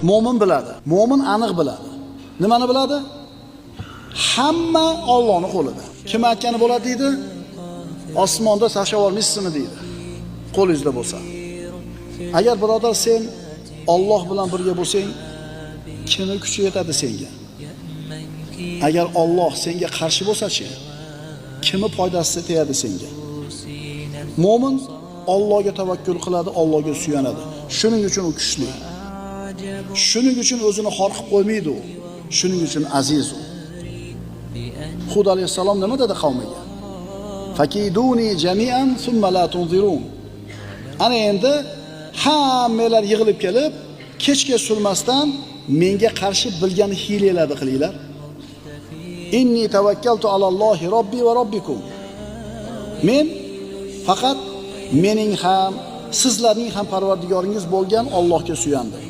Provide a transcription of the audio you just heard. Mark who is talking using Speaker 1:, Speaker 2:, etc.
Speaker 1: Mo'min biladi. Mo'min aniq biladi. Nimani biladi? Hamma Allohning qo'lida. Kim aytgani bo'ladi deydi? Osmonda tashlab olmaysizmi deydi. Qo'lingizda bo'lsa. Agar birodar sen Alloh bilan birga bo'lsang, kimni kuchi yetadi senga? Agar Alloh senga qarshi bo'lsa-chi, kimni foydasi tegadi senga? Mo'min Allohga tavakkul qiladi, Allohga suyanadi. Shuning uchun u kuchli. Shuning uchun o'zini xor qilib qo'ymaydi u. Shuning uchun aziz u. Hud alayhisalom nima dedi qavmiga? Fakiduni jami'an thumma la tunzirun. Ana endi hammalar yig'ilib kelib, kechga surmasdan menga qarshi bilgan hiylalarni qilinglar. Inni tavakkaltu alallohi robbi va robbikum. Men faqat mening ham, sizlarning ham parvardigoringiz bo'lgan Allohga suyandim.